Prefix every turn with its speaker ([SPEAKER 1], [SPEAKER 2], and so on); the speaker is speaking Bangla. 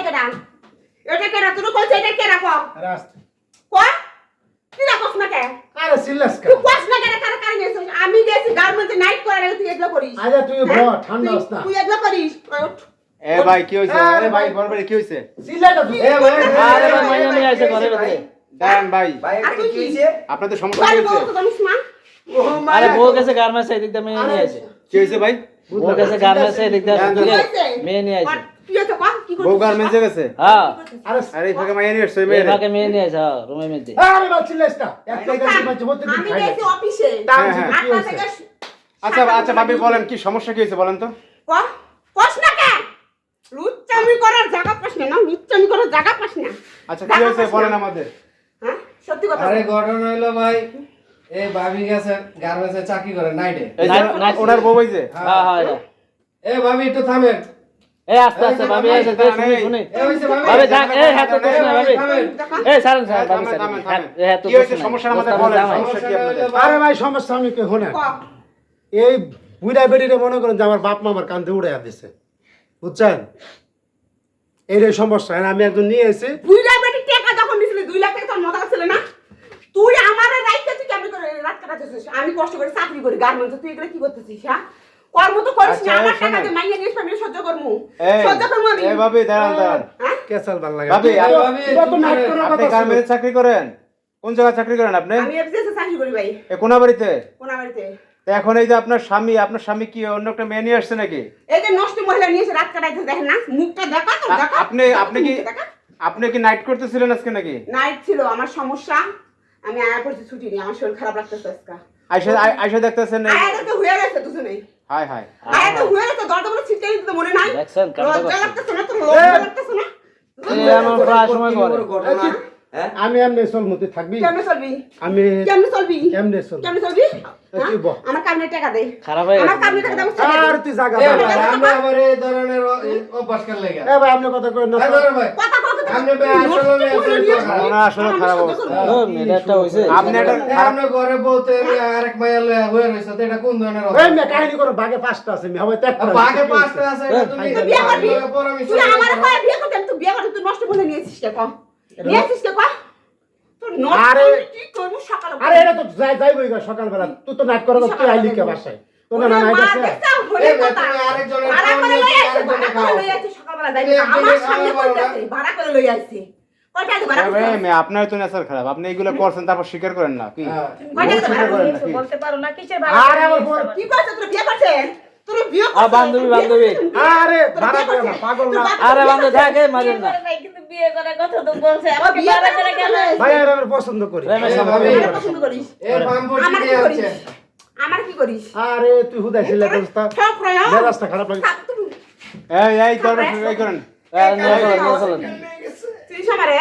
[SPEAKER 1] কেডা এটা কেডা তুই কইছ এটা কেডা কো
[SPEAKER 2] রাস্তা
[SPEAKER 1] কো তুই না কস না কে
[SPEAKER 2] আরে সিল্লাস কা
[SPEAKER 1] তুই কস না কেডা কার কার গেছিস আমি গেছি গার্মেন্টে নাইট করে তুই এগুলো করিস
[SPEAKER 2] আরে তুই বল ঠান্ডা হস না
[SPEAKER 1] তুই এগুলো করিস
[SPEAKER 3] এ ভাই কি হইছে আরে ভাই বলবে কি হইছে
[SPEAKER 2] সিল্লাটা তুই
[SPEAKER 4] এ ভাই
[SPEAKER 5] আরে ভাই মাইয়া নিয়ে আসে ঘরে ভিতরে
[SPEAKER 3] দাঁড়ান ভাই
[SPEAKER 4] ভাই এটা কি হইছে
[SPEAKER 3] আপনাদের সমস্যা
[SPEAKER 1] বাড়ি
[SPEAKER 3] কি
[SPEAKER 1] বউ
[SPEAKER 3] হইছে
[SPEAKER 1] তো জানিস না
[SPEAKER 5] আরে বউ গেছে গার্মেন্টস এদিক দিয়ে মেয়ে নিয়ে আসে
[SPEAKER 3] কি হইছে ভাই
[SPEAKER 5] বউ গেছে গার্মেন্টস এদিক দিয়ে মেয়ে নিয়ে আসে
[SPEAKER 1] তুই তো কস কি করছিস
[SPEAKER 3] বউ গার্মেন্টসে গেছে
[SPEAKER 5] হ্যাঁ
[SPEAKER 2] আরে
[SPEAKER 3] আরে এই ফাঁকে মাইয়া নিয়ে আসছে
[SPEAKER 5] এই
[SPEAKER 3] মেয়ে
[SPEAKER 5] ফাঁকে মেয়ে নিয়ে আসে হ্যাঁ রুমের মধ্যে
[SPEAKER 2] আরে বাল সিল্লাস না একটা গাড়ি মাঝে মধ্যে
[SPEAKER 1] আমি গেছি অফিসে
[SPEAKER 3] হ্যাঁ, হ্যাঁ।
[SPEAKER 1] 8টা থেকে
[SPEAKER 3] আচ্ছা আচ্ছা ভাবি বলেন কি সমস্যা কি হইছে বলেন তো
[SPEAKER 1] কস না কে লুচ্চামি করার জায়গা পাস না লুচ্চামি করার জায়গা পাস না
[SPEAKER 3] আচ্ছা কি হইছে বলেন আমাদের
[SPEAKER 1] হ্যাঁ সত্যি কথা
[SPEAKER 4] আরে ঘটনা হইলো ভাই এই ভাবি গেছে গার্মেন্টসে চাকরি করে নাইটে
[SPEAKER 3] এই যে
[SPEAKER 5] নাইট-
[SPEAKER 3] ওনার বউ হইছে
[SPEAKER 5] হ্যাঁ হ্যাঁ
[SPEAKER 4] এ ভাবি একটু থামেন
[SPEAKER 5] এই আস্তে আস্তে ভাবি এসে শুনি শুনি
[SPEAKER 4] এ হইছে ভাবি
[SPEAKER 5] ভাবি থাক এই হাত তো কষ্ট না ভাবি
[SPEAKER 4] থামেন
[SPEAKER 5] এই সারেন সারেন ভাবি
[SPEAKER 3] থামেন, থামেন,
[SPEAKER 5] সারেন
[SPEAKER 3] থামেন।
[SPEAKER 5] এই হাত তো
[SPEAKER 3] কি হয়েছে? সমস্যা আমাদের বলেন, সমস্যা কি আপনাদের?
[SPEAKER 2] আরে ভাই সমস্যা আমি কে হনে
[SPEAKER 1] ক
[SPEAKER 2] এই বুড়া বেড়িরে মনে করেন যে আমার বাপ মা আমার কান্দে উড়ে দিছে বুঝছেন এই রে সমস্যা আর আমি একজন নিয়ে এসে
[SPEAKER 1] বুইড়া বেটি টাকা যখন দিছিলি 2 লাখ টাকা তোর মাথা ছিল না তুই আমারে রাইতে তুই কেমন করে রাত কাটাতেছিস আমি কষ্ট করে চাকরি করি গার্মেন্টসে তুই এগুলো কি করতেছিস হ্যাঁ কর্ম তো করিস না
[SPEAKER 3] আচ্ছা,
[SPEAKER 1] আমার টাকা
[SPEAKER 3] শোনেন।
[SPEAKER 1] দিয়ে মাইয়া নিয়ে আমি সহ্য করমু
[SPEAKER 3] এই
[SPEAKER 1] সহ্য করমু আমি
[SPEAKER 3] এই ভাবি দাঁড়ান
[SPEAKER 1] হ্যাঁ
[SPEAKER 2] কেসাল ভাল লাগে
[SPEAKER 3] ভাবি,
[SPEAKER 2] তুই তো-
[SPEAKER 4] ভাবি,
[SPEAKER 2] তুই তো নাক করার
[SPEAKER 3] আপনি
[SPEAKER 2] কথা ছিল।
[SPEAKER 3] গার্মেন্টসে চাকরি করেন কোন জায়গায় চাকরি করেন আপনি
[SPEAKER 1] আমি এফসিএস এ চাকরি করি ভাই
[SPEAKER 3] এ কোনা বাড়িতে
[SPEAKER 1] কোনা বাড়িতে
[SPEAKER 3] তো এখন এই যে আপনার স্বামী কি অন্য একটা মেয়ে নিয়ে আসছে নাকি
[SPEAKER 1] এই যে নষ্ট মহিলা নিয়ে এসে রাত কাটাইতে দেখেন না মুখটা দেখা তো দেখা
[SPEAKER 3] আপনি কি নাইট করতেছিলেন আজকে নাকি
[SPEAKER 1] নাইট ছিল আমার সমস্যা আমি আয়া করছি ছুটি নিয়ে আমার শরীর খারাপ লাগতেছে আজকে
[SPEAKER 3] আয়সা দেখতেছেন
[SPEAKER 1] আয়া তো হয়ে গেছে দুজনেই
[SPEAKER 3] হাই হাই
[SPEAKER 1] আয়া তো হয়ে গেছে দরজা বলে ছিটকে দিতে মনে নাই
[SPEAKER 5] দেখছেন কামটা
[SPEAKER 1] লজ্জা
[SPEAKER 5] করছে
[SPEAKER 1] লাগতেছে না তোর লজ্জা লাগতেছে না
[SPEAKER 5] এই আমার প্রায় সময় করে
[SPEAKER 4] ঘটনা হ্যাঁ
[SPEAKER 2] আমি এমনি চলমতি থাকবি
[SPEAKER 1] কেমনে চলবি
[SPEAKER 2] আমি
[SPEAKER 1] কেমনে চলবি
[SPEAKER 2] কেমনে চলবি
[SPEAKER 1] কেমনে চলবি হ্যাঁ?
[SPEAKER 2] তুই বল।
[SPEAKER 1] আমার কামনে টাকা দে
[SPEAKER 5] খারাপ হয়ে
[SPEAKER 1] আমার
[SPEAKER 5] গেছে
[SPEAKER 1] কামনে টাকা দাও
[SPEAKER 2] আর তুই জায়গা
[SPEAKER 4] এ
[SPEAKER 2] দাঁড়া।
[SPEAKER 4] ভাই আমরা আবার এই ধরনের অভ্যাস করে লাগা
[SPEAKER 2] এ ভাই আপনি কথা কই না
[SPEAKER 4] এ ধরেন ভাই
[SPEAKER 1] কথা কথা
[SPEAKER 4] আপনি ভাই আসলে
[SPEAKER 3] ওনার আসলে খারাপ অবস্থা
[SPEAKER 5] ও মেয়েটা হইছে
[SPEAKER 3] আপনি একটা
[SPEAKER 4] আপনি ঘরে বলতে আরেক মাইয়া লয়া হয়ে রইছে তো এটা কোন ধরনের
[SPEAKER 2] এই
[SPEAKER 4] অভ্যাস?
[SPEAKER 2] মে কাহিনী করো ভাগে 5টা আছে আমি হবে ত্যাগ করা
[SPEAKER 4] বাঘে পাঁচটা আছে এটা তুমি
[SPEAKER 1] তুই বিয়ে করবি
[SPEAKER 4] পরামর্শ
[SPEAKER 1] তুই আমার কয় বিয়ে করতে তুই বিয়ে করতে তুই নষ্ট বলে নিয়েছিস কে কম নিয়েছিস কে কম তোর নষ্ট
[SPEAKER 2] আরে-
[SPEAKER 1] কি করবো সকালে
[SPEAKER 2] আরে এটা তো যাইবই গা সকালবেলা তুই তো নাক করা তুই আইলি কে বাসায় তো না নাই আছে
[SPEAKER 4] এই ভাই, তুমি আরেকজনের খাওয়া নিয়ে আরেকজনের খাওয়া।
[SPEAKER 1] আমার সামনে কইতাছে ভাড়া করে লই আইছে কয়টা দি ভাড়া করে
[SPEAKER 3] আপনার তো নেশার খারাপ আপনি এগুলো করছেন তারপর স্বীকার করেন না কি
[SPEAKER 4] হ্যাঁ।
[SPEAKER 1] কয়টা দি ভাড়া করে
[SPEAKER 3] নাকি?
[SPEAKER 6] বলতে পারো না কিসের ভাড়া
[SPEAKER 2] আরে আমার বোন
[SPEAKER 1] কি করছ তোর বিয়ে করছে তোর বিয়ে করছে
[SPEAKER 5] বান্ধবী, বান্ধবী।
[SPEAKER 2] আরে ভাড়া করে না পাগল না
[SPEAKER 5] আরে বান্ধব থাকে মাঝে না
[SPEAKER 6] নাই কিন্তু বিয়ে করার কথা তো বলছে আমাকে
[SPEAKER 1] বিয়ে
[SPEAKER 6] ভাড়া করে কেন
[SPEAKER 2] ভাই আর আমি পছন্দ করি
[SPEAKER 5] প্রেমের
[SPEAKER 4] এই
[SPEAKER 5] সম্পর্ক।
[SPEAKER 4] ভাবি,
[SPEAKER 1] আমার পছন্দ করিস
[SPEAKER 4] এই পাম্পটি
[SPEAKER 1] আমার কি
[SPEAKER 4] দিয়ে
[SPEAKER 1] করিস
[SPEAKER 4] আছে
[SPEAKER 1] আমার কি করিস
[SPEAKER 2] আরে তুই হুদাই ছিল দোস্ত
[SPEAKER 1] সব প্রয়োগ
[SPEAKER 2] মেজাজটা খারাপ লাগে
[SPEAKER 3] এই দরবার এই করেন
[SPEAKER 5] নিয়ে চলেন নিয়ে চলেন
[SPEAKER 1] তুই সমারে